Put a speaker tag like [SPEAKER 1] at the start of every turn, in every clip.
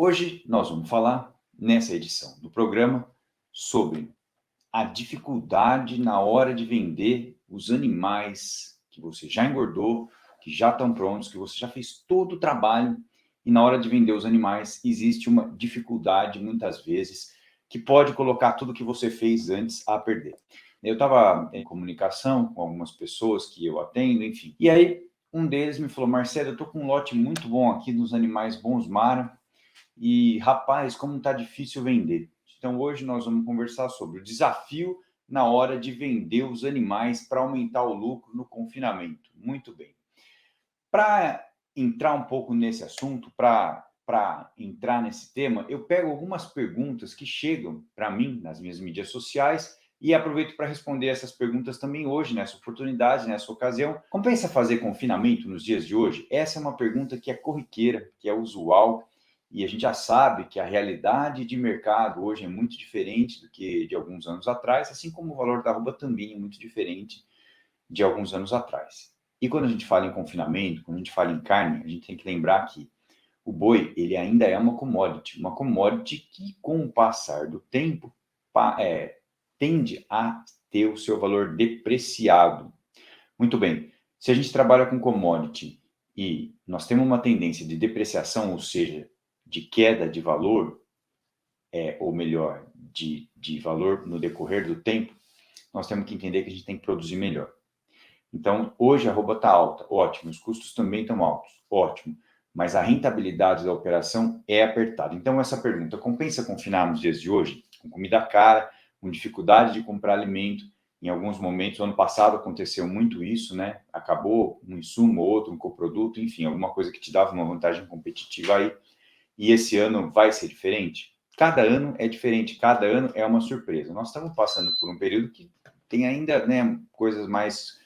[SPEAKER 1] Hoje nós vamos falar, nessa edição do programa, sobre a dificuldade na hora de vender os animais que você já engordou, que já estão prontos, que você já fez todo o trabalho, e na hora de vender os animais existe uma dificuldade, muitas vezes, que pode colocar tudo que você fez antes a perder. Eu estava em comunicação com algumas pessoas que eu atendo, enfim, e aí um deles me falou: Marcelo, eu estou com um lote muito bom aqui nos animais Bons Mara, e, rapaz, como está difícil vender. Então, hoje nós vamos conversar sobre o desafio na hora de vender os animais para aumentar o lucro no confinamento. Muito bem. Para entrar um pouco nesse assunto, para entrar nesse tema, eu pego algumas perguntas que chegam para mim nas minhas mídias sociais e aproveito para responder essas perguntas também hoje, nessa oportunidade, nessa ocasião. Compensa fazer confinamento nos dias de hoje? Essa é uma pergunta que é corriqueira, que é usual, e a gente já sabe que a realidade de mercado hoje é muito diferente do que de alguns anos atrás, assim como o valor da arroba também é muito diferente de alguns anos atrás. E quando a gente fala em confinamento, quando a gente fala em carne, a gente tem que lembrar que o boi, ele ainda é uma commodity que, com o passar do tempo, tende a ter o seu valor depreciado. Muito bem, se a gente trabalha com commodity e nós temos uma tendência de depreciação, ou seja, de queda de valor, ou melhor, de valor no decorrer do tempo, nós temos que entender que a gente tem que produzir melhor. Então, hoje a arroba está alta, ótimo, os custos também estão altos, ótimo, mas a rentabilidade da operação é apertada. Então, essa pergunta, compensa confinar nos dias de hoje? Com comida cara, com dificuldade de comprar alimento, em alguns momentos, ano passado aconteceu muito isso, né? Acabou um insumo ou outro, um coproduto, enfim, alguma coisa que te dava uma vantagem competitiva aí, e esse ano vai ser diferente? Cada ano é diferente, cada ano é uma surpresa. Nós estamos passando por um período que tem ainda, né, coisas mais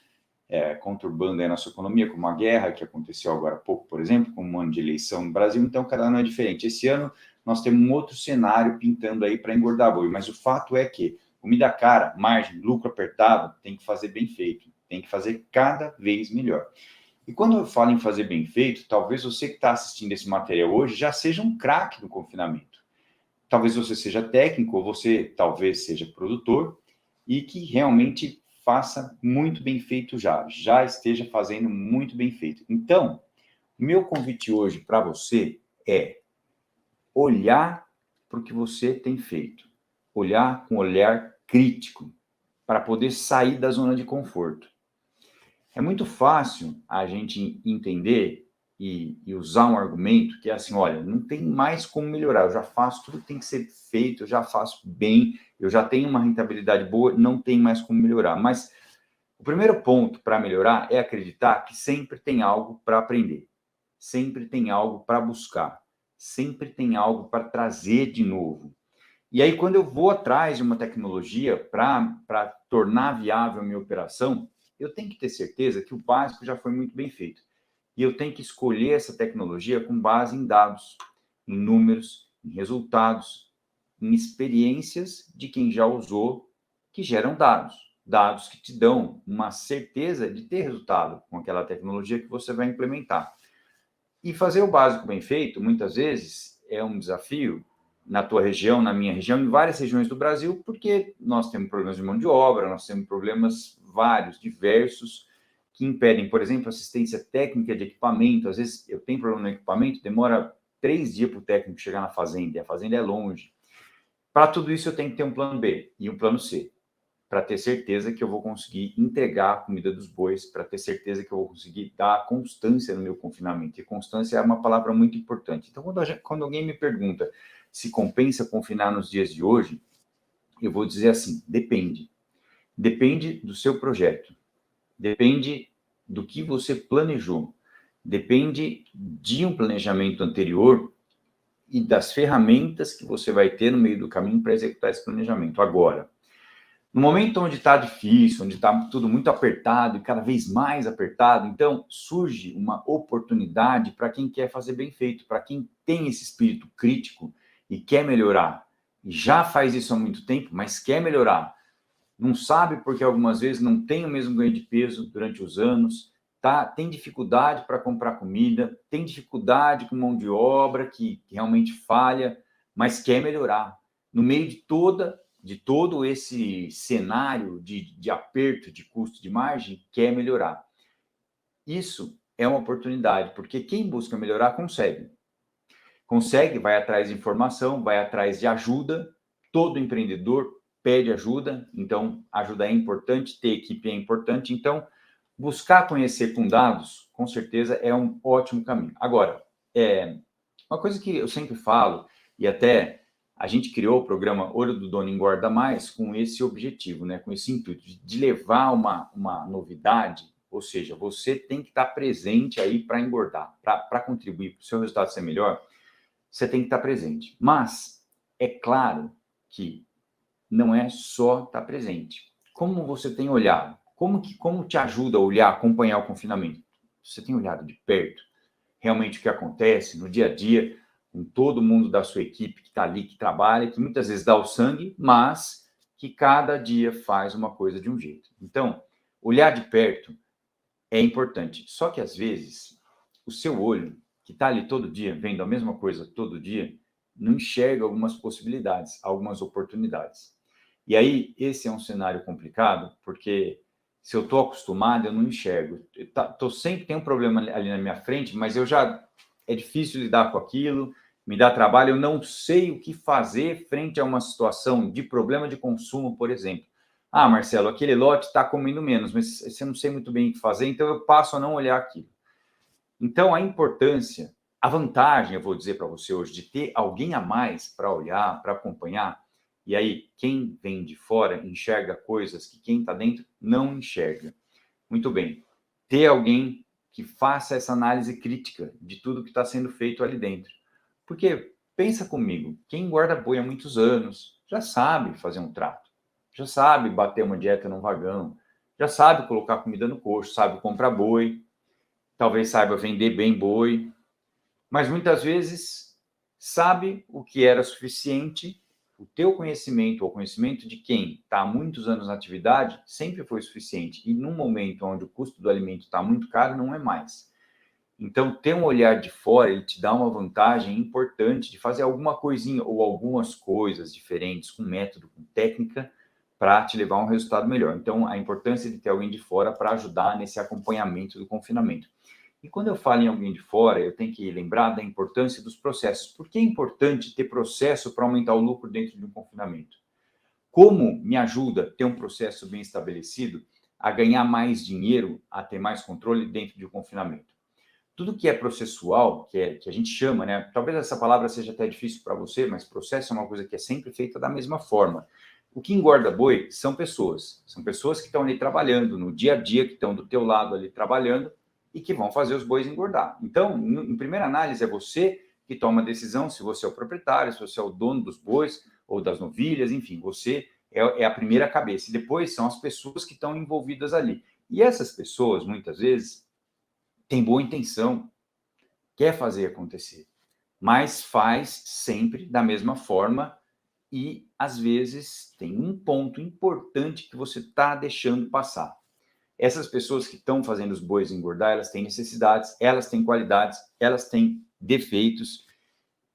[SPEAKER 1] conturbando a nossa economia, como a guerra que aconteceu agora há pouco, por exemplo, como um ano de eleição no Brasil, então cada ano é diferente. Esse ano nós temos um outro cenário pintando aí para engordar boi, mas o fato é que comida cara, margem, lucro apertado, tem que fazer bem feito, tem que fazer cada vez melhor. E quando eu falo em fazer bem feito, talvez você que está assistindo esse material hoje já seja um craque no confinamento. Talvez você seja técnico, ou você talvez seja produtor, e que realmente faça muito bem feito já esteja fazendo muito bem feito. Então, meu convite hoje para você é olhar para o que você tem feito, olhar com um olhar crítico, para poder sair da zona de conforto. É muito fácil a gente entender e usar um argumento que é assim: olha, não tem mais como melhorar, eu já faço tudo que tem que ser feito, eu já faço bem, eu já tenho uma rentabilidade boa, não tem mais como melhorar. Mas o primeiro ponto para melhorar é acreditar que sempre tem algo para aprender, sempre tem algo para buscar, sempre tem algo para trazer de novo. E aí, quando eu vou atrás de uma tecnologia para tornar viável a minha operação, eu tenho que ter certeza que o básico já foi muito bem feito. E eu tenho que escolher essa tecnologia com base em dados, em números, em resultados, em experiências de quem já usou, que geram dados. Dados que te dão uma certeza de ter resultado com aquela tecnologia que você vai implementar. E fazer o básico bem feito, muitas vezes, é um desafio na tua região, na minha região, em várias regiões do Brasil, porque nós temos problemas de mão de obra, nós temos problemas vários, diversos, que impedem, por exemplo, assistência técnica de equipamento. Às vezes eu tenho problema no equipamento, demora 3 dias para o técnico chegar na fazenda, e a fazenda é longe. Para tudo isso eu tenho que ter um plano B e um plano C, para ter certeza que eu vou conseguir entregar a comida dos bois, para ter certeza que eu vou conseguir dar constância no meu confinamento. E constância é uma palavra muito importante. Então, quando alguém me pergunta se compensa confinar nos dias de hoje, eu vou dizer assim: depende. Depende do seu projeto, depende do que você planejou, depende de um planejamento anterior e das ferramentas que você vai ter no meio do caminho para executar esse planejamento. Agora, no momento onde está difícil, onde está tudo muito apertado e cada vez mais apertado, então surge uma oportunidade para quem quer fazer bem feito, para quem tem esse espírito crítico e quer melhorar. E já faz isso há muito tempo, mas quer melhorar. Não sabe porque algumas vezes não tem o mesmo ganho de peso durante os anos, tem dificuldade para comprar comida, tem dificuldade com mão de obra que realmente falha, mas quer melhorar. No meio de todo esse cenário de aperto de custo de margem, quer melhorar. Isso é uma oportunidade, porque quem busca melhorar consegue. Consegue, vai atrás de informação, vai atrás de ajuda. Todo empreendedor pede ajuda, então ajuda é importante, ter equipe é importante. Então, buscar conhecer com dados, com certeza, é um ótimo caminho. Agora, uma coisa que eu sempre falo, e até a gente criou o programa Olho do Dono Engorda Mais com esse objetivo, né? Com esse intuito de levar uma novidade, ou seja, você tem que estar presente aí para engordar, para contribuir para o seu resultado ser melhor, você tem que estar presente. Mas é claro que não é só estar presente. Como você tem olhado? Como te ajuda a olhar, acompanhar o confinamento? Você tem olhado de perto realmente o que acontece no dia a dia com todo mundo da sua equipe que está ali, que trabalha, que muitas vezes dá o sangue, mas que cada dia faz uma coisa de um jeito. Então, olhar de perto é importante. Só que às vezes o seu olho, que está ali todo dia, vendo a mesma coisa todo dia, não enxerga algumas possibilidades, algumas oportunidades. E aí, esse é um cenário complicado, porque se eu estou acostumado, eu não enxergo. Sempre tem um problema ali na minha frente, mas é difícil lidar com aquilo, me dá trabalho, eu não sei o que fazer frente a uma situação de problema de consumo, por exemplo. Ah, Marcelo, aquele lote está comendo menos, mas você não sei muito bem o que fazer, então eu passo a não olhar aquilo. Então, a importância, a vantagem, eu vou dizer para você hoje, de ter alguém a mais para olhar, para acompanhar, e aí quem vem de fora enxerga coisas que quem está dentro não enxerga. Muito bem. Ter alguém que faça essa análise crítica de tudo que está sendo feito ali dentro. Porque, pensa comigo, quem guarda boi há muitos anos já sabe fazer um trato, já sabe bater uma dieta num vagão, já sabe colocar comida no coxo, sabe comprar boi, talvez saiba vender bem boi, mas muitas vezes sabe o que era suficiente. O teu conhecimento, ou o conhecimento de quem está há muitos anos na atividade, sempre foi suficiente. E num momento onde o custo do alimento está muito caro, não é mais. Então, ter um olhar de fora, ele te dá uma vantagem importante de fazer alguma coisinha ou algumas coisas diferentes com método, com técnica, para te levar a um resultado melhor. Então, a importância de ter alguém de fora para ajudar nesse acompanhamento do confinamento. E quando eu falo em alguém de fora, eu tenho que lembrar da importância dos processos. Por que é importante ter processo para aumentar o lucro dentro de um confinamento? Como me ajuda ter um processo bem estabelecido a ganhar mais dinheiro, a ter mais controle dentro de um confinamento? Tudo que é processual, que a gente chama, né? Talvez essa palavra seja até difícil para você, mas processo é uma coisa que é sempre feita da mesma forma. O que engorda boi são pessoas que estão ali trabalhando no dia a dia, que estão do teu lado ali trabalhando e que vão fazer os bois engordar. Então, em primeira análise, é você que toma a decisão, se você é o proprietário, se você é o dono dos bois ou das novilhas, enfim, você é a primeira cabeça. E depois são as pessoas que estão envolvidas ali. E essas pessoas, muitas vezes, têm boa intenção, quer fazer acontecer, mas faz sempre da mesma forma e, às vezes, tem um ponto importante que você está deixando passar. Essas pessoas que estão fazendo os bois engordar, elas têm necessidades, elas têm qualidades, elas têm defeitos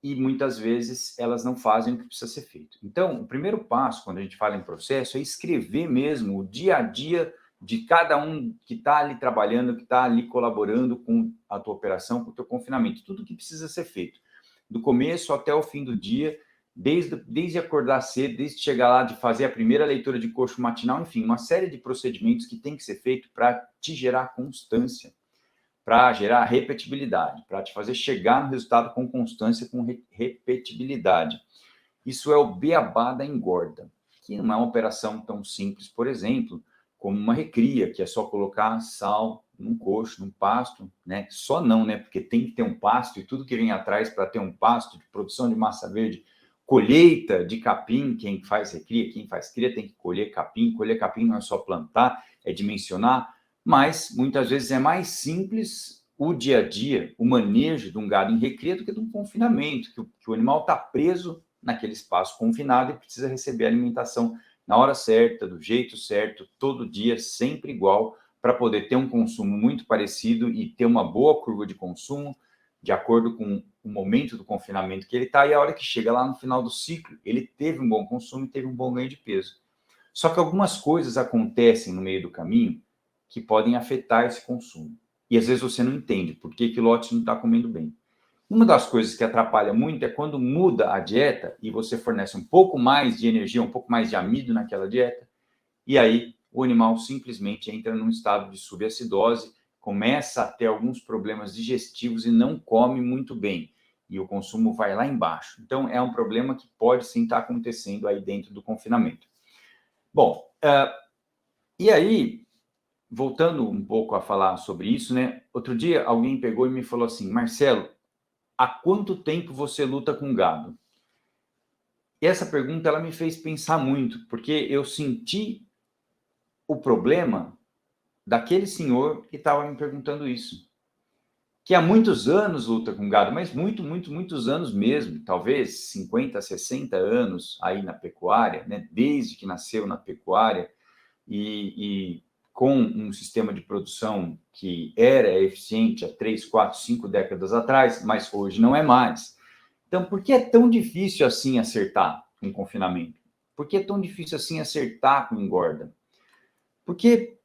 [SPEAKER 1] e muitas vezes elas não fazem o que precisa ser feito. Então, o primeiro passo, quando a gente fala em processo, é escrever mesmo o dia a dia de cada um que está ali trabalhando, que está ali colaborando com a tua operação, com o teu confinamento, tudo que precisa ser feito, do começo até o fim do dia, desde acordar cedo, desde chegar lá, de fazer a primeira leitura de coxo matinal, enfim, uma série de procedimentos que tem que ser feito para te gerar constância, para gerar repetibilidade, para te fazer chegar no resultado com constância, com repetibilidade. Isso é o beabá da engorda, que não é uma operação tão simples, por exemplo, como uma recria, que é só colocar sal num coxo, num pasto, né? Só não, né? Porque tem que ter um pasto e tudo que vem atrás para ter um pasto de produção de massa verde, colheita de capim, quem faz recria, quem faz cria tem que colher capim não é só plantar, é dimensionar, mas muitas vezes é mais simples o dia a dia, o manejo de um gado em recria do que de um confinamento, que o animal está preso naquele espaço confinado e precisa receber alimentação na hora certa, do jeito certo, todo dia, sempre igual, para poder ter um consumo muito parecido e ter uma boa curva de consumo, de acordo com o momento do confinamento que ele está, e a hora que chega lá no final do ciclo, ele teve um bom consumo e teve um bom ganho de peso. Só que algumas coisas acontecem no meio do caminho que podem afetar esse consumo. E às vezes você não entende por que o lote não está comendo bem. Uma das coisas que atrapalha muito é quando muda a dieta e você fornece um pouco mais de energia, um pouco mais de amido naquela dieta, e aí o animal simplesmente entra num estado de subacidose, começa a ter alguns problemas digestivos e não come muito bem. E o consumo vai lá embaixo. Então, é um problema que pode sim estar acontecendo aí dentro do confinamento. Bom, e aí, voltando um pouco a falar sobre isso, né? Outro dia alguém pegou e me falou assim, Marcelo, há quanto tempo você luta com gado? E essa pergunta ela me fez pensar muito, porque eu senti o problema daquele senhor que estava me perguntando isso. Que há muitos anos luta com gado, mas muitos anos mesmo, talvez 50, 60 anos aí na pecuária, né? Desde que nasceu na pecuária e com um sistema de produção que era eficiente há 3, 4, 5 décadas atrás, mas hoje não é mais. Então, por que é tão difícil assim acertar com confinamento? Por que é tão difícil assim acertar com engorda? Porque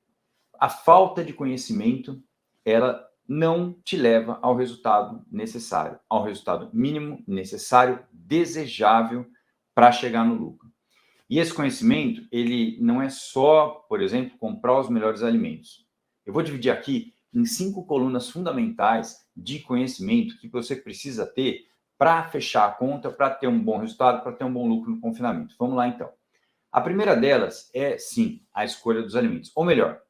[SPEAKER 1] a falta de conhecimento, ela não te leva ao resultado necessário, ao resultado mínimo necessário, desejável para chegar no lucro. E esse conhecimento, ele não é só, por exemplo, comprar os melhores alimentos. Eu vou dividir aqui em 5 colunas fundamentais de conhecimento que você precisa ter para fechar a conta, para ter um bom resultado, para ter um bom lucro no confinamento. Vamos lá, então. A primeira delas é, sim, a escolha dos alimentos. Ou melhor,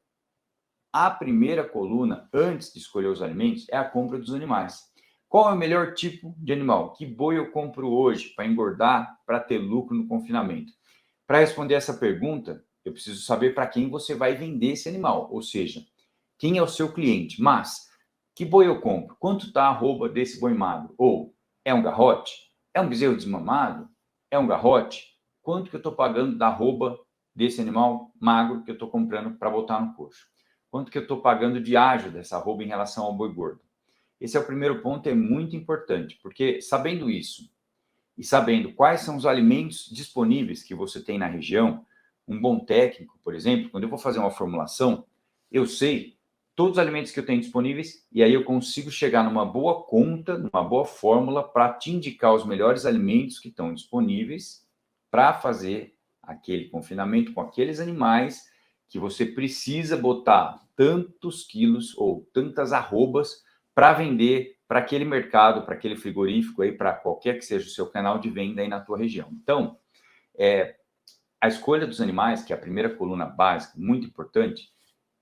[SPEAKER 1] a primeira coluna, antes de escolher os alimentos, é a compra dos animais. Qual é o melhor tipo de animal? Que boi eu compro hoje para engordar, para ter lucro no confinamento? Para responder essa pergunta, eu preciso saber para quem você vai vender esse animal, ou seja, quem é o seu cliente. Mas, que boi eu compro? Quanto está a arroba desse boi magro? Ou, é um garrote? É um bezerro desmamado? É um garrote? Quanto que eu estou pagando da arroba desse animal magro que eu estou comprando para botar no coxo? Quanto que eu estou pagando de ágio dessa arroba em relação ao boi gordo? Esse é o primeiro ponto, é muito importante, porque sabendo isso, e sabendo quais são os alimentos disponíveis que você tem na região, um bom técnico, por exemplo, quando eu vou fazer uma formulação, eu sei todos os alimentos que eu tenho disponíveis e aí eu consigo chegar numa boa conta, numa boa fórmula para te indicar os melhores alimentos que estão disponíveis para fazer aquele confinamento com aqueles animais que você precisa botar tantos quilos ou tantas arrobas para vender para aquele mercado, para aquele frigorífico aí, para qualquer que seja o seu canal de venda aí na tua região. Então, a escolha dos animais, que é a primeira coluna básica, muito importante,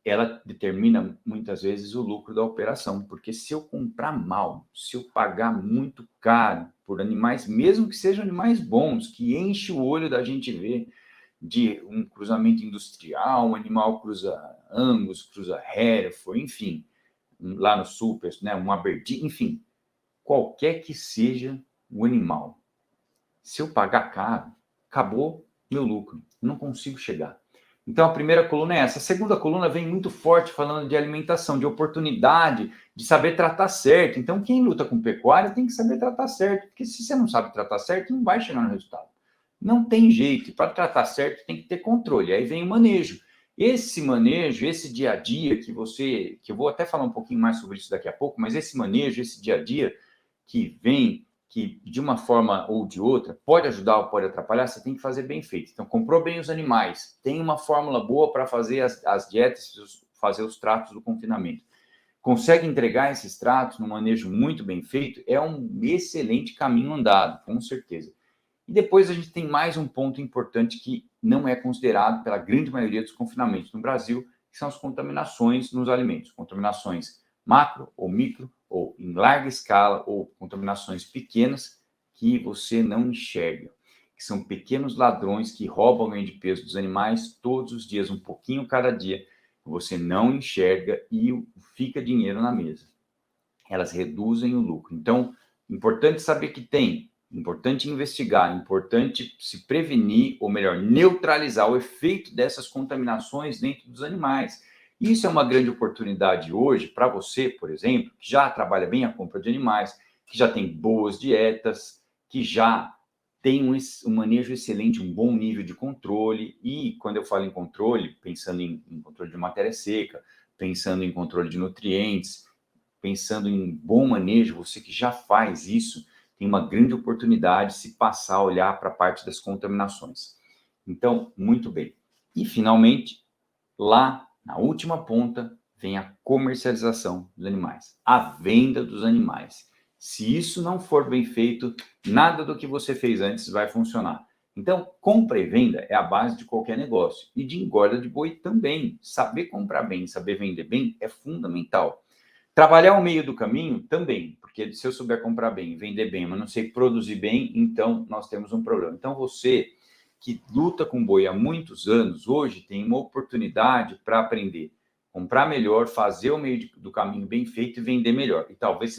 [SPEAKER 1] ela determina muitas vezes o lucro da operação, porque se eu comprar mal, se eu pagar muito caro por animais, mesmo que sejam animais bons, que enche o olho da gente ver de um cruzamento industrial, um animal cruza Angus, cruza Hereford, enfim, lá no super, né, um Aberdeen, enfim, qualquer que seja o animal. Se eu pagar caro, acabou meu lucro, não consigo chegar. Então, a primeira coluna é essa. A segunda coluna vem muito forte falando de alimentação, de oportunidade, de saber tratar certo. Então, quem luta com pecuária tem que saber tratar certo, porque se você não sabe tratar certo, não vai chegar no resultado. Não tem jeito. E para tratar certo, tem que ter controle. Aí vem o manejo. Esse manejo, esse dia a dia que eu vou até falar um pouquinho mais sobre isso daqui a pouco, mas esse manejo, esse dia a dia que vem, que de uma forma ou de outra pode ajudar ou pode atrapalhar, você tem que fazer bem feito. Então, comprou bem os animais, tem uma fórmula boa para fazer as dietas, fazer os tratos do confinamento. Consegue entregar esses tratos num manejo muito bem feito, é um excelente caminho andado, com certeza. E depois a gente tem mais um ponto importante que não é considerado pela grande maioria dos confinamentos no Brasil, que são as contaminações nos alimentos. Contaminações macro ou micro, ou em larga escala, ou contaminações pequenas que você não enxerga. Que são pequenos ladrões que roubam o ganho de peso dos animais todos os dias, um pouquinho cada dia. Você não enxerga e fica dinheiro na mesa. Elas reduzem o lucro. Então, importante saber que tem, importante investigar, importante se prevenir, ou melhor, neutralizar o efeito dessas contaminações dentro dos animais, Isso é uma grande oportunidade hoje para você, por exemplo, que já trabalha bem a compra de animais, que já tem boas dietas, que já tem um manejo excelente, um bom nível de controle. E quando eu falo em controle, pensando em controle de matéria seca, pensando em controle de nutrientes, pensando em bom manejo, você que já faz isso, tem uma grande oportunidade se passar a olhar para a parte das contaminações. Então, muito bem. E, finalmente, lá na última ponta, vem a comercialização dos animais, a venda dos animais. Se isso não for bem feito, nada do que você fez antes vai funcionar. Então, compra e venda é a base de qualquer negócio. E de engorda de boi também. Saber comprar bem, saber vender bem é fundamental. Trabalhar ao meio do caminho também, porque se eu souber comprar bem, vender bem, mas não sei produzir bem, então nós temos um problema. Então você que luta com boi há muitos anos, hoje tem uma oportunidade para aprender, comprar melhor, fazer o meio do caminho bem feito e vender melhor. E talvez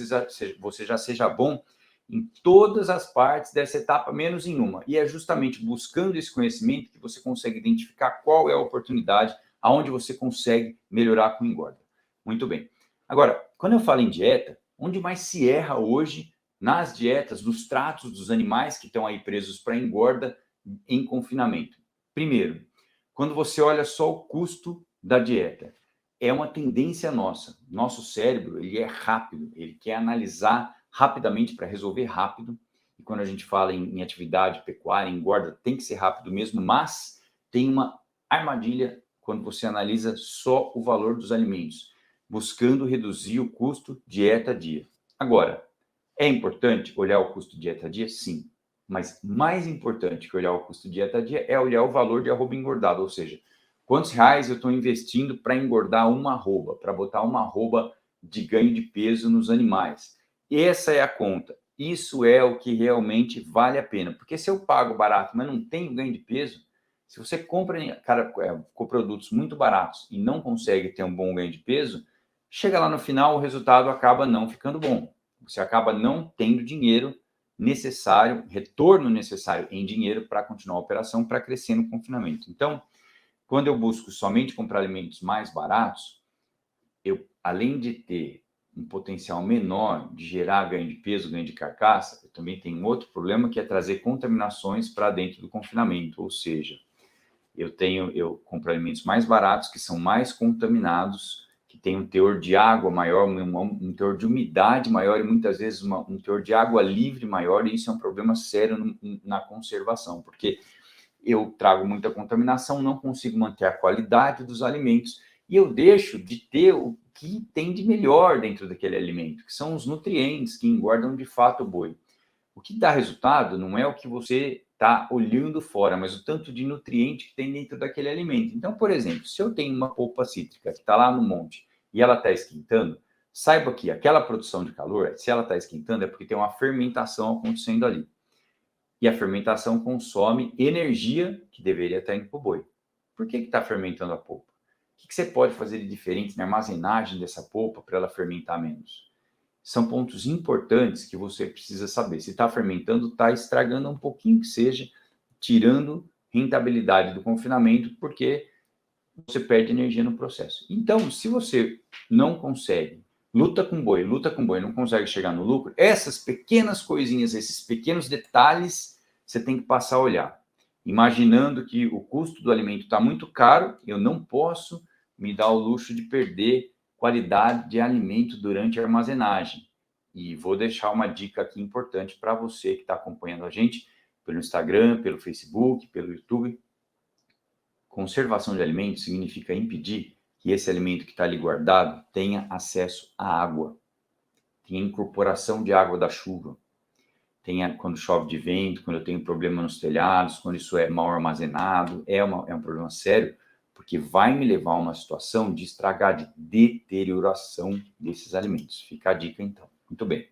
[SPEAKER 1] você já seja bom em todas as partes dessa etapa, menos em uma. E é justamente buscando esse conhecimento que você consegue identificar qual é a oportunidade, aonde você consegue melhorar com engorda. Muito bem. Agora, quando eu falo em dieta, onde mais se erra hoje nas dietas, nos tratos dos animais que estão aí presos para engorda em confinamento? Primeiro, quando você olha só o custo da dieta, é uma tendência nossa. Nosso cérebro, ele é rápido, ele quer analisar rapidamente para resolver rápido. E quando a gente fala em atividade pecuária, engorda, tem que ser rápido mesmo, mas tem uma armadilha quando você analisa só o valor dos alimentos, buscando reduzir o custo dieta a dia. Agora, é importante olhar o custo dieta a dia? Sim. Mas mais importante que olhar o custo dieta a dia é olhar o valor de arroba engordado, ou seja, quantos reais eu estou investindo para engordar uma arroba, para botar uma arroba de ganho de peso nos animais. Essa é a conta. Isso é o que realmente vale a pena. Porque se eu pago barato, mas não tenho ganho de peso, se você compra com produtos muito baratos e não consegue ter um bom ganho de peso, chega lá no final, o resultado acaba não ficando bom. Você acaba não tendo dinheiro necessário, retorno necessário em dinheiro para continuar a operação, para crescer no confinamento. Então, quando eu busco somente comprar alimentos mais baratos, eu, além de ter um potencial menor de gerar ganho de peso, ganho de carcaça, eu também tenho um outro problema que é trazer contaminações para dentro do confinamento, ou seja, eu compro alimentos mais baratos, que são mais contaminados, que tem um teor de água maior, um teor de umidade maior e muitas vezes um teor de água livre maior, e isso é um problema sério na conservação, porque eu trago muita contaminação, não consigo manter a qualidade dos alimentos e eu deixo de ter o que tem de melhor dentro daquele alimento, que são os nutrientes que engordam de fato o boi. O que dá resultado não é o que você está olhando fora, mas o tanto de nutriente que tem dentro daquele alimento. Então, por exemplo, se eu tenho uma polpa cítrica que está lá no monte e ela está esquentando, saiba que aquela produção de calor, se ela está esquentando, é porque tem uma fermentação acontecendo ali. E a fermentação consome energia que deveria estar indo para o boi. Por que está fermentando a polpa? O que você pode fazer de diferente na armazenagem dessa polpa para ela fermentar menos? São pontos importantes que você precisa saber. Se está fermentando, está estragando um pouquinho que seja, tirando rentabilidade do confinamento, porque você perde energia no processo. Então, se você não consegue, luta com boi, não consegue chegar no lucro, essas pequenas coisinhas, esses pequenos detalhes, você tem que passar a olhar. Imaginando que o custo do alimento está muito caro, eu não posso me dar o luxo de perder qualidade de alimento durante a armazenagem. E vou deixar uma dica aqui importante para você que está acompanhando a gente pelo Instagram, pelo Facebook, pelo YouTube. Conservação de alimentos significa impedir que esse alimento que está ali guardado tenha acesso à água, tenha incorporação de água da chuva, tenha quando chove de vento, quando eu tenho problema nos telhados, quando isso é mal armazenado, é um problema sério, porque vai me levar a uma situação de estragar, de deterioração desses alimentos. Fica a dica, então. Muito bem.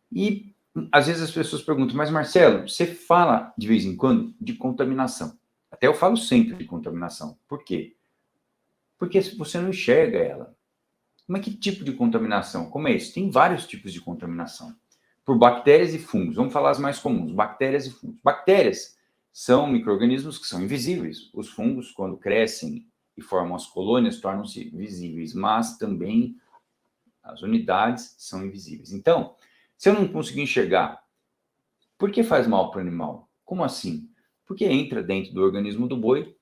[SPEAKER 1] E às vezes as pessoas perguntam, mas Marcelo, você fala de vez em quando de contaminação. Até eu falo sempre de contaminação. Por quê? Porque você não enxerga ela. Mas que tipo de contaminação? Como é isso? Tem vários tipos de contaminação. Por bactérias e fungos. Vamos falar as mais comuns. Bactérias e fungos. Bactérias são micro-organismos que são invisíveis. Os fungos, quando crescem e formam as colônias tornam-se visíveis, mas também as unidades são invisíveis. Então, se eu não conseguir enxergar, por que faz mal para o animal? Como assim? Porque entra dentro do organismo do boi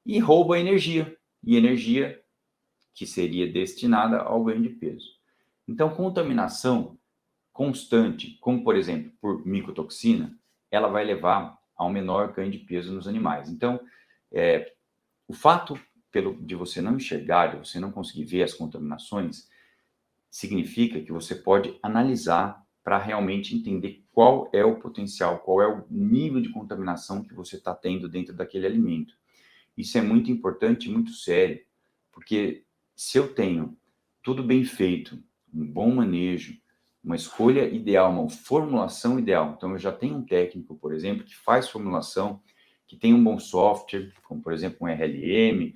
[SPEAKER 1] e rouba energia, e energia que seria destinada ao ganho de peso. Então, contaminação constante, como por exemplo por micotoxina, ela vai levar a um menor ganho de peso nos animais. Então, o fato de você não enxergar, de você não conseguir ver as contaminações, significa que você pode analisar para realmente entender qual é o potencial, qual é o nível de contaminação que você está tendo dentro daquele alimento. Isso é muito importante e muito sério, porque se eu tenho tudo bem feito, um bom manejo, uma escolha ideal, uma formulação ideal, então eu já tenho um técnico, por exemplo, que faz formulação, que tem um bom software, como por exemplo um RLM,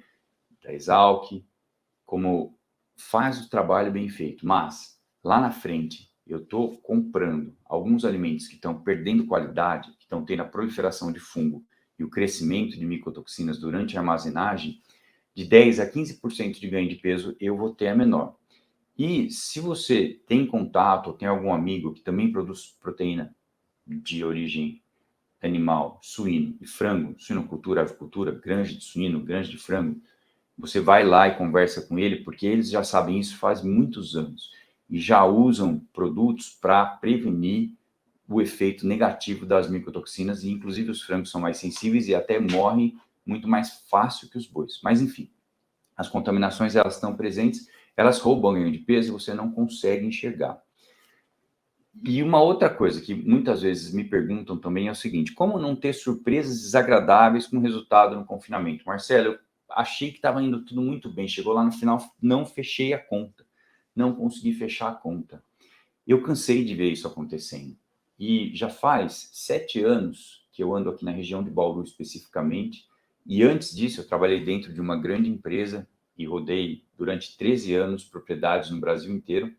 [SPEAKER 1] da Exalc, como faz o trabalho bem feito, mas lá na frente eu estou comprando alguns alimentos que estão perdendo qualidade, que estão tendo a proliferação de fungo e o crescimento de micotoxinas durante a armazenagem, de 10 a 15% de ganho de peso eu vou ter a menor. E se você tem contato, ou tem algum amigo que também produz proteína de origem animal, suíno e frango, suinocultura, avicultura, granja de suíno, granja de frango, você vai lá e conversa com ele, porque eles já sabem isso faz muitos anos e já usam produtos para prevenir o efeito negativo das micotoxinas, e inclusive os frangos são mais sensíveis e até morrem muito mais fácil que os bois. Mas enfim, as contaminações elas estão presentes, elas roubam o ganho de peso e você não consegue enxergar. E uma outra coisa que muitas vezes me perguntam também é o seguinte: como não ter surpresas desagradáveis com o resultado no confinamento? Marcelo, eu achei que estava indo tudo muito bem, chegou lá no final, não fechei a conta, não consegui fechar a conta. Eu cansei de ver isso acontecendo. E já faz 7 anos que eu ando aqui na região de Bauru especificamente, e antes disso eu trabalhei dentro de uma grande empresa e rodei durante 13 anos propriedades no Brasil inteiro.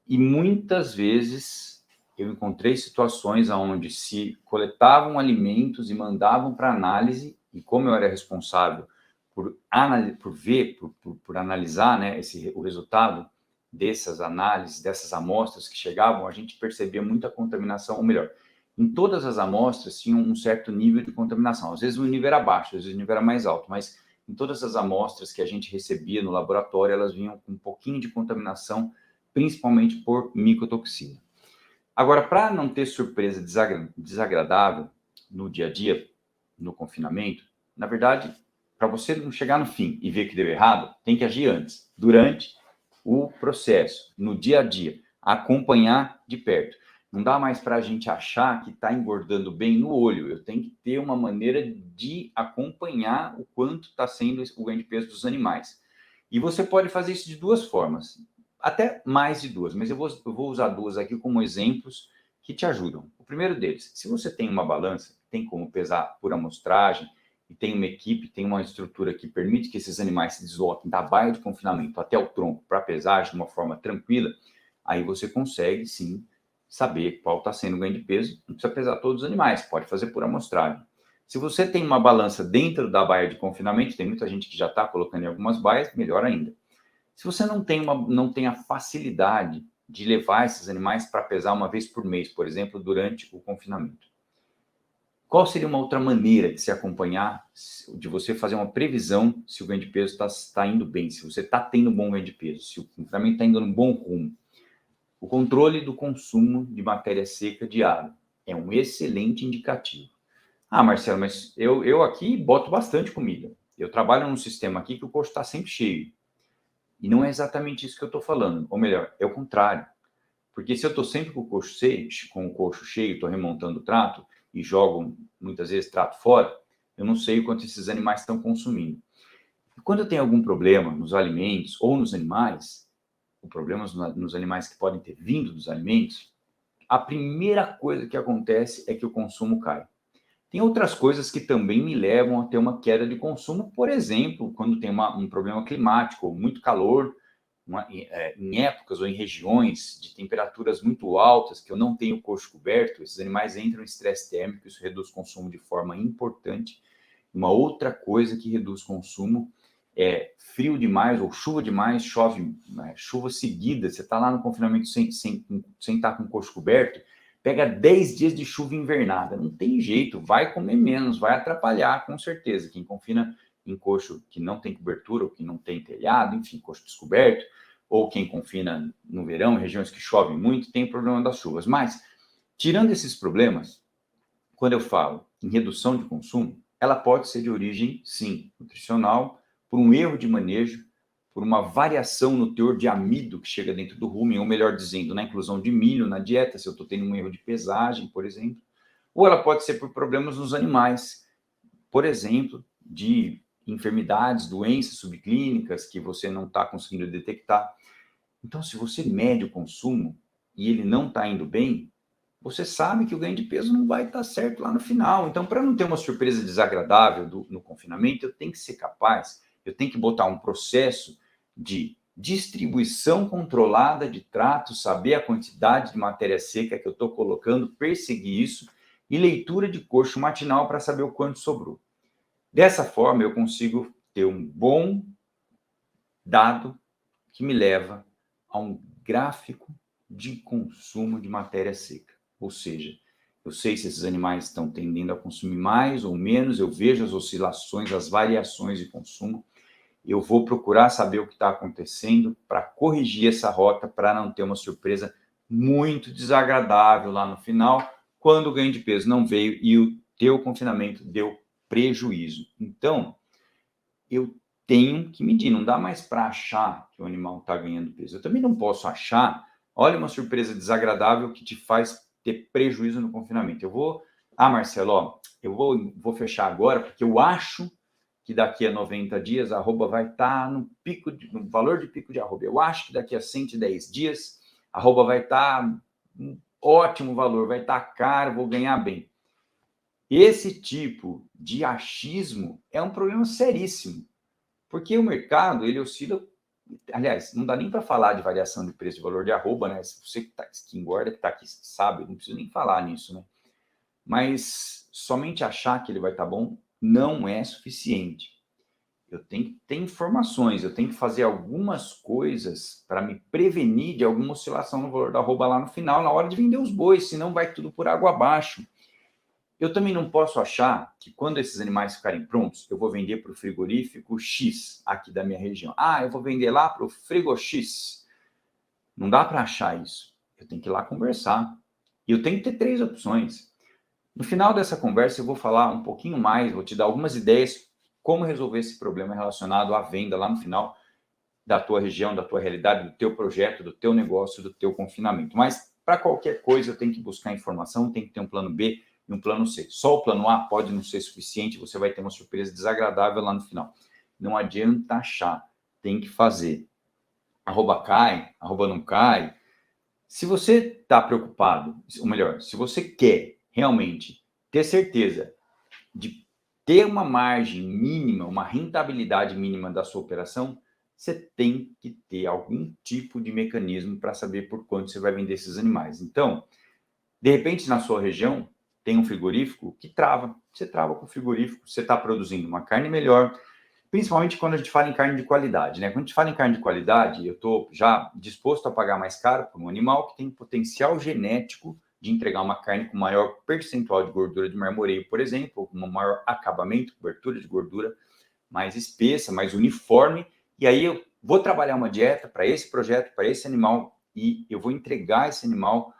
[SPEAKER 1] E muitas vezes eu encontrei situações onde se coletavam alimentos e mandavam para análise, e como eu era responsável por analisar, né, o resultado dessas análises, dessas amostras que chegavam, a gente percebia muita contaminação, ou melhor, em todas as amostras tinha um certo nível de contaminação. Às vezes o nível era baixo, às vezes o nível era mais alto, mas em todas as amostras que a gente recebia no laboratório, elas vinham com um pouquinho de contaminação, principalmente por micotoxina. Agora, para não ter surpresa desagradável no dia a dia, no confinamento, na verdade, para você não chegar no fim e ver que deu errado, tem que agir antes, durante o processo, no dia a dia, acompanhar de perto. Não dá mais para a gente achar que está engordando bem no olho. Eu tenho que ter uma maneira de acompanhar o quanto está sendo o ganho de peso dos animais. E você pode fazer isso de duas formas, até mais de duas, mas eu vou usar duas aqui como exemplos que te ajudam. O primeiro deles, se você tem uma balança, tem como pesar por amostragem, e tem uma equipe, tem uma estrutura que permite que esses animais se desloquem da baia de confinamento até o tronco para pesagem de uma forma tranquila, aí você consegue sim saber qual está sendo o ganho de peso. Não precisa pesar todos os animais, pode fazer por amostragem. Se você tem uma balança dentro da baia de confinamento, tem muita gente que já está colocando em algumas baias, melhor ainda. Se você não tem a facilidade de levar esses animais para pesar uma vez por mês, por exemplo, durante o confinamento, qual seria uma outra maneira de se acompanhar, de você fazer uma previsão se o ganho de peso está indo bem, se você está tendo um bom ganho de peso, se o confinamento está indo num bom rumo? O controle do consumo de matéria seca diário é um excelente indicativo. Ah, Marcelo, mas eu aqui boto bastante comida. Eu trabalho num sistema aqui que o coxo está sempre cheio. E não é exatamente isso que eu estou falando. Ou melhor, é o contrário. Porque se eu estou sempre com o coxo cheio, estou remontando o trato e jogo muitas vezes trato fora, eu não sei o quanto esses animais estão consumindo. E quando eu tenho algum problema nos alimentos ou nos animais, ou problemas nos animais que podem ter vindo dos alimentos, a primeira coisa que acontece é que o consumo cai. Tem outras coisas que também me levam a ter uma queda de consumo, por exemplo, quando tem um problema climático, muito calor, em épocas ou em regiões de temperaturas muito altas, que eu não tenho coxo coberto, esses animais entram em estresse térmico, isso reduz o consumo de forma importante. Uma outra coisa que reduz consumo é frio demais ou chuva demais, chove, né, chuva seguida, você está lá no confinamento sem estar com o coxo coberto, pega 10 dias de chuva invernada, não tem jeito, vai comer menos, vai atrapalhar, com certeza. Quem confina em coxo que não tem cobertura ou que não tem telhado, enfim, coxo descoberto, ou quem confina no verão, em regiões que chovem muito, tem o problema das chuvas. Mas, tirando esses problemas, quando eu falo em redução de consumo, ela pode ser de origem, sim, nutricional, por um erro de manejo, por uma variação no teor de amido que chega dentro do rumen, ou melhor dizendo, na inclusão de milho na dieta, se eu estou tendo um erro de pesagem, por exemplo. Ou ela pode ser por problemas nos animais, por exemplo, de enfermidades, doenças subclínicas que você não está conseguindo detectar. Então, se você mede o consumo e ele não está indo bem, você sabe que o ganho de peso não vai estar certo lá no final. Então, para não ter uma surpresa desagradável no confinamento, eu tenho que ser capaz, eu tenho que botar um processo de distribuição controlada de trato, saber a quantidade de matéria seca que eu estou colocando, perseguir isso, e leitura de coxo matinal para saber o quanto sobrou. Dessa forma, eu consigo ter um bom dado que me leva a um gráfico de consumo de matéria seca. Ou seja, eu sei se esses animais estão tendendo a consumir mais ou menos, eu vejo as oscilações, as variações de consumo, eu vou procurar saber o que está acontecendo para corrigir essa rota, para não ter uma surpresa muito desagradável lá no final, quando o ganho de peso não veio e o teu confinamento deu prejuízo. Então, eu tenho que medir, não dá mais para achar que o animal está ganhando peso. Eu também não posso achar, olha uma surpresa desagradável que te faz ter prejuízo no confinamento. Marcelo, ó, eu vou fechar agora porque eu acho que daqui a 90 dias a arroba vai estar no valor de pico de arroba. Eu acho que daqui a 110 dias a arroba vai estar um ótimo valor, vai estar caro, vou ganhar bem. Esse tipo de achismo é um problema seríssimo, porque o mercado, ele oscila, aliás, não dá nem para falar de variação de preço de valor de arroba, né? Se você que engorda, que está aqui, sabe, não preciso nem falar nisso, né? Mas somente achar que ele vai estar bom não é suficiente. Eu tenho que ter informações, eu tenho que fazer algumas coisas para me prevenir de alguma oscilação no valor da arroba lá no final, na hora de vender os bois, senão vai tudo por água abaixo. Eu também não posso achar que quando esses animais ficarem prontos, eu vou vender para o frigorífico X aqui da minha região. Eu vou vender lá para o Frigo X. Não dá para achar isso. Eu tenho que ir lá conversar. E eu tenho que ter 3 opções. No final dessa conversa, eu vou falar um pouquinho mais, vou te dar algumas ideias como resolver esse problema relacionado à venda lá no final da tua região, da tua realidade, do teu projeto, do teu negócio, do teu confinamento. Mas para qualquer coisa, eu tenho que buscar informação, tem que ter um plano B e um plano C. Só o plano A pode não ser suficiente, você vai ter uma surpresa desagradável lá no final. Não adianta achar, tem que fazer. Arroba cai, arroba não cai. Se você está preocupado, ou melhor, se você quer realmente ter certeza de ter uma margem mínima, uma rentabilidade mínima da sua operação, você tem que ter algum tipo de mecanismo para saber por quanto você vai vender esses animais. Então, de repente, na sua região, tem um frigorífico que trava. Você trava com o frigorífico, você está produzindo uma carne melhor, principalmente quando a gente fala em carne de qualidade, né? Quando a gente fala em carne de qualidade, eu estou já disposto a pagar mais caro por um animal que tem potencial genético de entregar uma carne com maior percentual de gordura de marmoreio, por exemplo, ou com um maior acabamento, cobertura de gordura mais espessa, mais uniforme, e aí eu vou trabalhar uma dieta para esse projeto, para esse animal, e eu vou entregar esse animal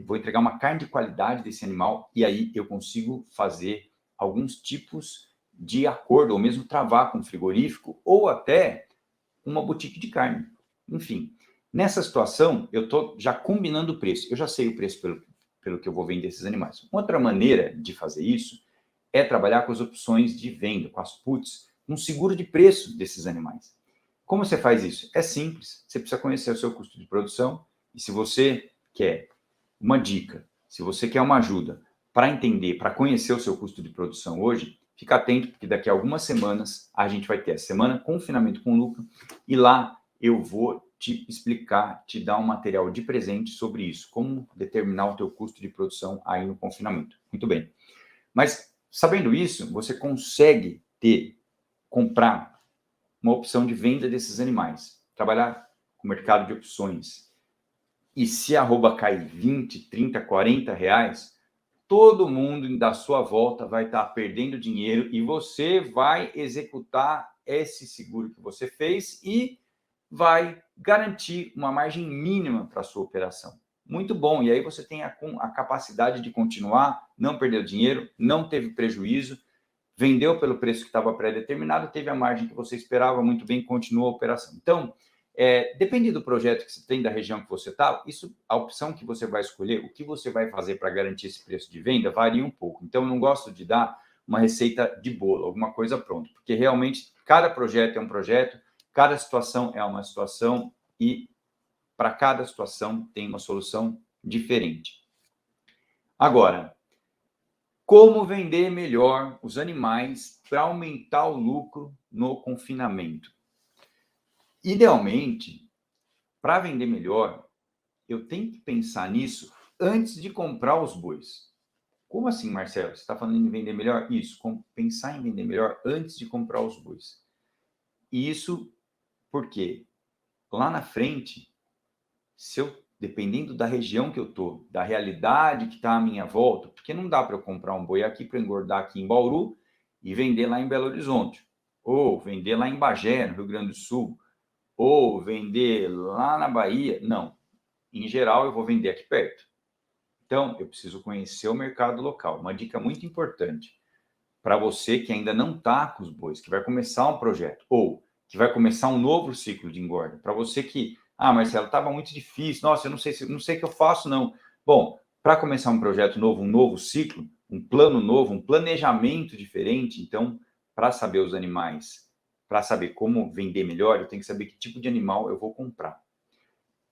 [SPEAKER 1] vou entregar uma carne de qualidade desse animal, e aí eu consigo fazer alguns tipos de acordo, ou mesmo travar com o frigorífico, ou até uma boutique de carne. Enfim, nessa situação, eu estou já combinando o preço. Eu já sei o preço pelo que eu vou vender esses animais. Outra maneira de fazer isso é trabalhar com as opções de venda, com as puts, um seguro de preço desses animais. Como você faz isso? É simples. Você precisa conhecer o seu custo de produção, e se você quer uma dica, se você quer uma ajuda para entender, para conhecer o seu custo de produção hoje, fica atento, porque daqui a algumas semanas a gente vai ter a semana Confinamento com Luca, e lá eu vou te explicar, te dar um material de presente sobre isso, como determinar o teu custo de produção aí no confinamento. Muito bem. Mas, sabendo isso, você consegue ter comprar uma opção de venda desses animais, trabalhar com o mercado de opções, e se a arroba cair 20, 30, 40 reais, todo mundo da sua volta vai estar perdendo dinheiro e você vai executar esse seguro que você fez e vai garantir uma margem mínima para a sua operação. Muito bom. E aí você tem a capacidade de continuar, não perdeu dinheiro, não teve prejuízo, vendeu pelo preço que estava pré-determinado, teve a margem que você esperava, muito bem, continuou a operação. Então, depende do projeto que você tem, da região que você está, isso, a opção que você vai escolher, o que você vai fazer para garantir esse preço de venda, varia um pouco. Então, eu não gosto de dar uma receita de bolo, alguma coisa pronta, porque realmente cada projeto é um projeto, cada situação é uma situação e para cada situação tem uma solução diferente. Agora, como vender melhor os animais para aumentar o lucro no confinamento? Idealmente, para vender melhor, eu tenho que pensar nisso antes de comprar os bois. Como assim, Marcelo? Você está falando em vender melhor? Isso, pensar em vender melhor antes de comprar os bois. E isso porque lá na frente, dependendo da região que eu estou, da realidade que está à minha volta, porque não dá para eu comprar um boi aqui para engordar aqui em Bauru e vender lá em Belo Horizonte, ou vender lá em Bagé, no Rio Grande do Sul, ou vender lá na Bahia. Não. Em geral, eu vou vender aqui perto. Então, eu preciso conhecer o mercado local. Uma dica muito importante para você que ainda não está com os bois, que vai começar um projeto, ou que vai começar um novo ciclo de engorda. Para você que, Marcelo, estava muito difícil, nossa, eu não sei o que eu faço, não. Bom, para começar um projeto novo, um novo ciclo, um plano novo, um planejamento diferente, então, para saber os animais, para saber como vender melhor, eu tenho que saber que tipo de animal eu vou comprar.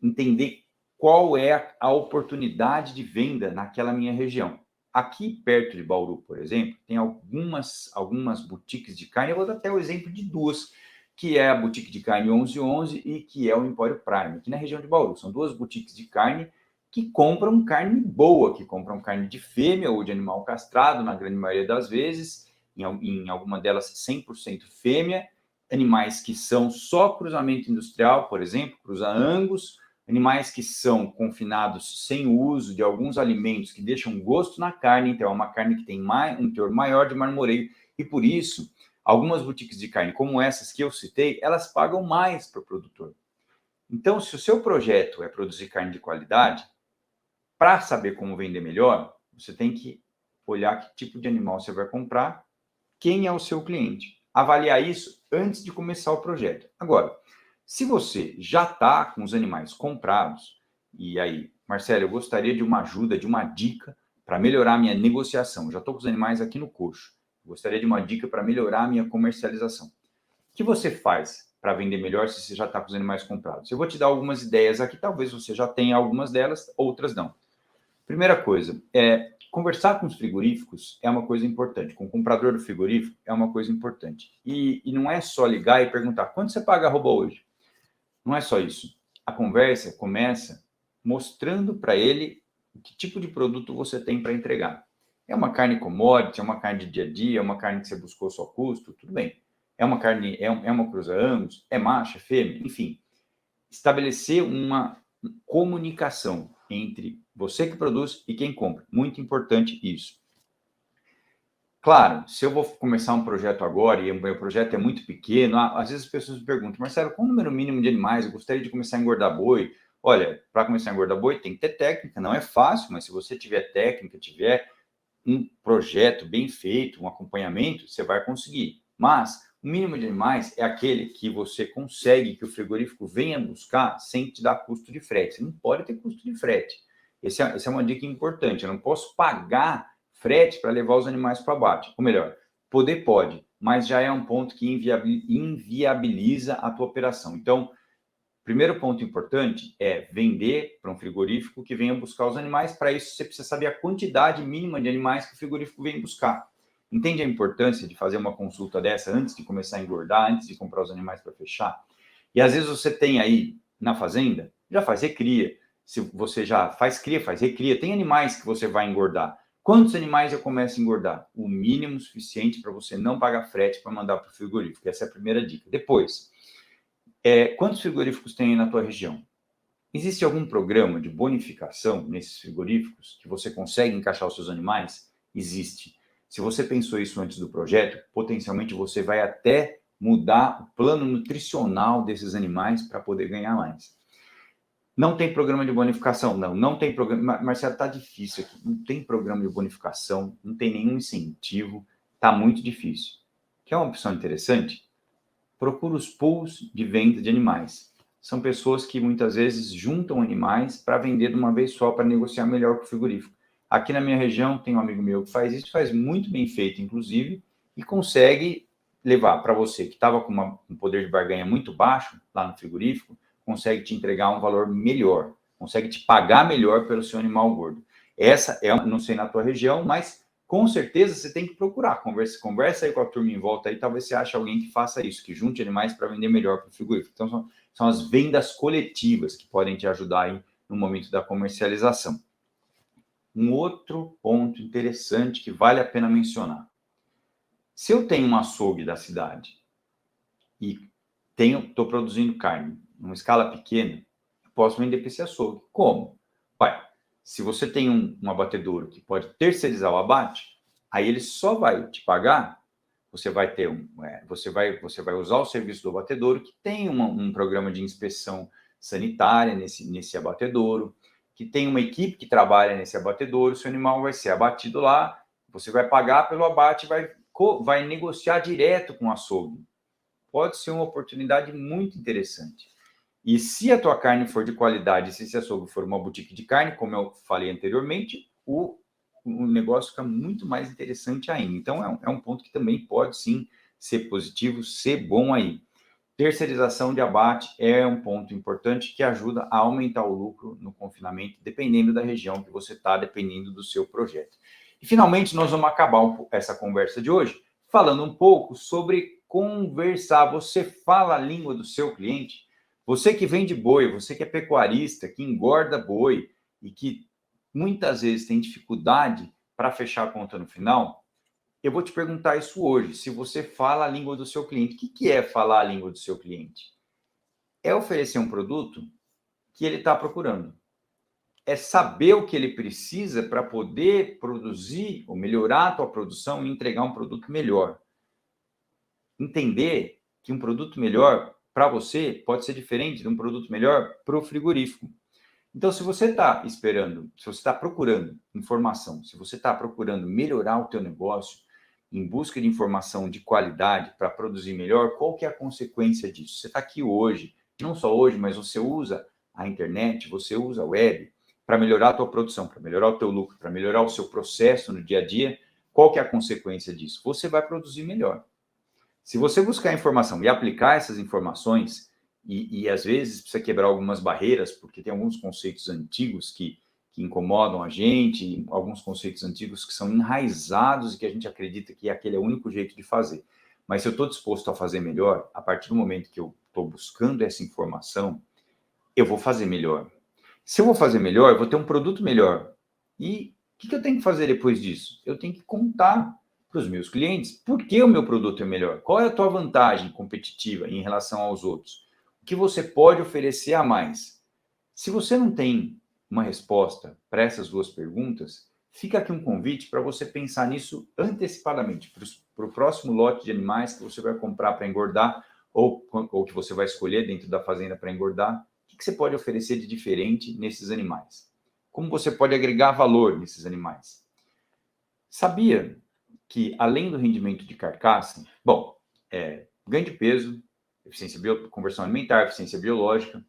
[SPEAKER 1] Entender qual é a oportunidade de venda naquela minha região. Aqui perto de Bauru, por exemplo, tem algumas boutiques de carne. Eu vou dar até o exemplo de duas, que é a boutique de carne 1111 e que é o Empório Prime, aqui na região de Bauru. São duas boutiques de carne que compram carne boa, que compram carne de fêmea ou de animal castrado, na grande maioria das vezes, em alguma delas 100% fêmea, animais que são só cruzamento industrial, por exemplo, cruza Angus, animais que são confinados sem o uso de alguns alimentos que deixam gosto na carne, então é uma carne que tem um teor maior de marmoreio, e por isso, algumas boutiques de carne, como essas que eu citei, elas pagam mais para o produtor. Então, se o seu projeto é produzir carne de qualidade, para saber como vender melhor, você tem que olhar que tipo de animal você vai comprar, quem é o seu cliente. Avaliar isso antes de começar o projeto. Agora, se você já está com os animais comprados, e aí, Marcelo, eu gostaria de uma ajuda, de uma dica para melhorar a minha negociação. Já estou com os animais aqui no coxo. Gostaria de uma dica para melhorar a minha comercialização. O que você faz para vender melhor se você já está com os animais comprados? Eu vou te dar algumas ideias aqui, talvez você já tenha algumas delas, outras não. Primeira coisa, conversar com os frigoríficos é uma coisa importante. Com o comprador do frigorífico é uma coisa importante. E não é só ligar e perguntar, quanto você paga arroba hoje? Não é só isso. A conversa começa mostrando para ele que tipo de produto você tem para entregar. É uma carne commodity, é uma carne de dia a dia, é uma carne que você buscou só custo, tudo bem. É uma carne, é uma cruza Angus, é macho, é fêmea, enfim. Estabelecer uma comunicação entre você que produz e quem compra. Muito importante isso. Claro, se eu vou começar um projeto agora e o meu projeto é muito pequeno, às vezes as pessoas me perguntam, Marcelo, qual o número mínimo de animais? Eu gostaria de começar a engordar boi. Olha, para começar a engordar boi tem que ter técnica, não é fácil, mas se você tiver técnica, tiver um projeto bem feito, um acompanhamento, você vai conseguir. Mas o mínimo de animais é aquele que você consegue que o frigorífico venha buscar sem te dar custo de frete. Você não pode ter custo de frete. Essa é uma dica importante. Eu não posso pagar frete para levar os animais para abate. Ou melhor, poder pode, mas já é um ponto que inviabiliza a tua operação. Então, primeiro ponto importante é vender para um frigorífico que venha buscar os animais. Para isso, você precisa saber a quantidade mínima de animais que o frigorífico vem buscar. Entende a importância de fazer uma consulta dessa antes de começar a engordar, antes de comprar os animais para fechar? E às vezes você tem aí na fazenda, já faz recria. Se você já faz cria, faz recria, tem animais que você vai engordar. Quantos animais eu começo a engordar? O mínimo suficiente para você não pagar frete para mandar para o frigorífico. Essa é a primeira dica. Depois, quantos frigoríficos tem aí na tua região? Existe algum programa de bonificação nesses frigoríficos que você consegue encaixar os seus animais? Existe. Se você pensou isso antes do projeto, potencialmente você vai até mudar o plano nutricional desses animais para poder ganhar mais. Não tem programa de bonificação? Não tem programa. Marcelo, está difícil aqui. Não tem programa de bonificação, não tem nenhum incentivo, está muito difícil. Quer uma opção interessante? Procura os pools de venda de animais. São pessoas que muitas vezes juntam animais para vender de uma vez só, para negociar melhor com o frigorífico. Aqui na minha região tem um amigo meu que faz isso, faz muito bem feito, inclusive, e consegue levar para você que estava com um poder de barganha muito baixo lá no frigorífico, consegue te entregar um valor melhor, consegue te pagar melhor pelo seu animal gordo. Essa é, não sei na tua região, mas com certeza você tem que procurar. Conversa aí com a turma em volta aí, talvez você ache alguém que faça isso, que junte animais para vender melhor para o frigorífico. Então, são as vendas coletivas que podem te ajudar aí no momento da comercialização. Um outro ponto interessante que vale a pena mencionar. Se eu tenho um açougue da cidade e estou produzindo carne numa escala pequena, eu posso vender para esse açougue. Como? Se você tem um abatedouro que pode terceirizar o abate, aí ele só vai te pagar. Você vai ter você vai usar o serviço do abatedouro, que tem um programa de inspeção sanitária nesse abatedouro, que tem uma equipe que trabalha nesse abatedouro. Seu animal vai ser abatido lá, você vai pagar pelo abate, vai negociar direto com o açougue. Pode ser uma oportunidade muito interessante. E se a tua carne for de qualidade, se esse açougue for uma boutique de carne, como eu falei anteriormente, o negócio fica muito mais interessante ainda. Então, é um ponto que também pode, sim, ser positivo, ser bom aí. Terceirização de abate é um ponto importante que ajuda a aumentar o lucro no confinamento, dependendo da região que você está, dependendo do seu projeto. E, finalmente, nós vamos acabar essa conversa de hoje falando um pouco sobre conversar. Você fala a língua do seu cliente? Você que vende boi, você que é pecuarista, que engorda boi e que muitas vezes tem dificuldade para fechar a conta no final, eu vou te perguntar isso hoje. Se você fala a língua do seu cliente, o que é falar a língua do seu cliente? É oferecer um produto que ele está procurando. É saber o que ele precisa para poder produzir ou melhorar a tua produção e entregar um produto melhor. Entender que um produto melhor para você pode ser diferente de um produto melhor para o frigorífico. Então, se você está esperando, se você está procurando informação, se você está procurando melhorar o teu negócio, em busca de informação de qualidade para produzir melhor, qual que é a consequência disso? Você está aqui hoje, não só hoje, mas você usa a internet, você usa a web para melhorar a tua produção, para melhorar o teu lucro, para melhorar o seu processo no dia a dia. Qual que é a consequência disso? Você vai produzir melhor. Se você buscar informação e aplicar essas informações, e às vezes precisa quebrar algumas barreiras, porque tem alguns conceitos antigos que incomodam a gente, alguns conceitos antigos que são enraizados e que a gente acredita que aquele é o único jeito de fazer. Mas se eu estou disposto a fazer melhor, a partir do momento que eu estou buscando essa informação, eu vou fazer melhor. Se eu vou fazer melhor, eu vou ter um produto melhor. E o que eu tenho que fazer depois disso? Eu tenho que contar para os meus clientes por que o meu produto é melhor. Qual é a tua vantagem competitiva em relação aos outros? O que você pode oferecer a mais? Se você não tem uma resposta para essas duas perguntas, fica aqui um convite para você pensar nisso antecipadamente, para o próximo lote de animais que você vai comprar para engordar ou que você vai escolher dentro da fazenda para engordar. O que você pode oferecer de diferente nesses animais? Como você pode agregar valor nesses animais? Sabia que, além do rendimento de carcaça, ganho de peso, conversão alimentar, eficiência biológica,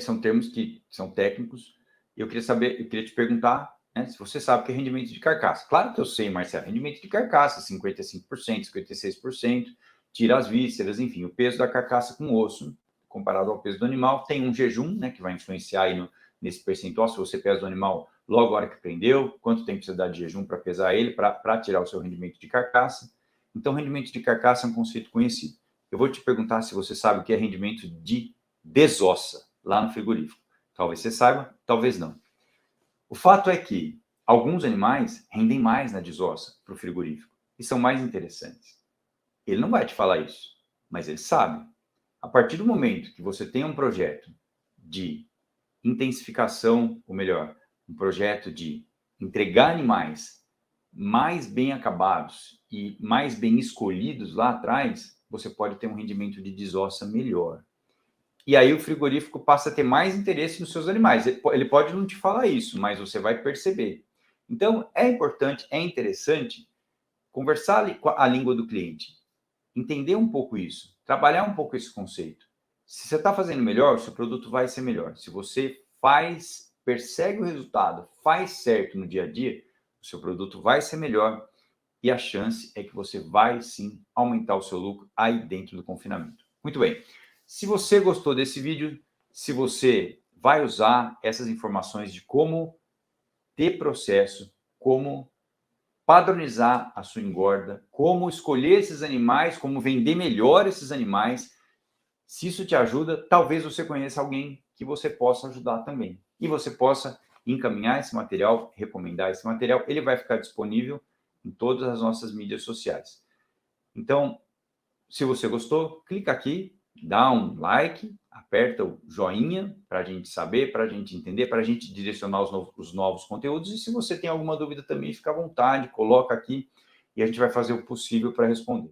[SPEAKER 1] são termos que são técnicos. Eu queria te perguntar, né, se você sabe o que é rendimento de carcaça. Claro que eu sei, Marcelo, rendimento de carcaça, 55%, 56%, tira as vísceras, enfim, o peso da carcaça com osso, comparado ao peso do animal, tem um jejum, né, que vai influenciar aí nesse percentual, se você pesa o animal logo a hora que prendeu, quanto tempo você dá de jejum para pesar ele, para tirar o seu rendimento de carcaça. Então, rendimento de carcaça é um conceito conhecido. Eu vou te perguntar se você sabe o que é rendimento de desossa lá no frigorífico. Talvez você saiba, talvez não. O fato é que Alguns animais rendem mais na desossa para o frigorífico e são mais interessantes. Ele não vai te falar isso, mas ele sabe. A partir do momento que você tem um projeto de intensificação, ou melhor, um projeto de entregar animais mais bem acabados e mais bem escolhidos lá atrás, você pode ter um rendimento de desossa melhor. E aí o frigorífico passa a ter mais interesse nos seus animais. Ele pode não te falar isso, mas você vai perceber. Então, é importante, é interessante conversar a língua do cliente, entender um pouco isso, trabalhar um pouco esse conceito. Se você está fazendo melhor, o seu produto vai ser melhor. Se você persegue o resultado, faz certo no dia a dia, o seu produto vai ser melhor e a chance é que você vai sim aumentar o seu lucro aí dentro do confinamento. Muito bem. Se você gostou desse vídeo, se você vai usar essas informações de como ter processo, como padronizar a sua engorda, como escolher esses animais, como vender melhor esses animais, se isso te ajuda, talvez você conheça alguém que você possa ajudar também. E você possa encaminhar esse material, recomendar esse material, ele vai ficar disponível em todas as nossas mídias sociais. Então, se você gostou, clica aqui, dá um like, aperta o joinha para a gente saber, para a gente entender, para a gente direcionar os novos conteúdos. E se você tem alguma dúvida também, fica à vontade, coloca aqui e a gente vai fazer o possível para responder.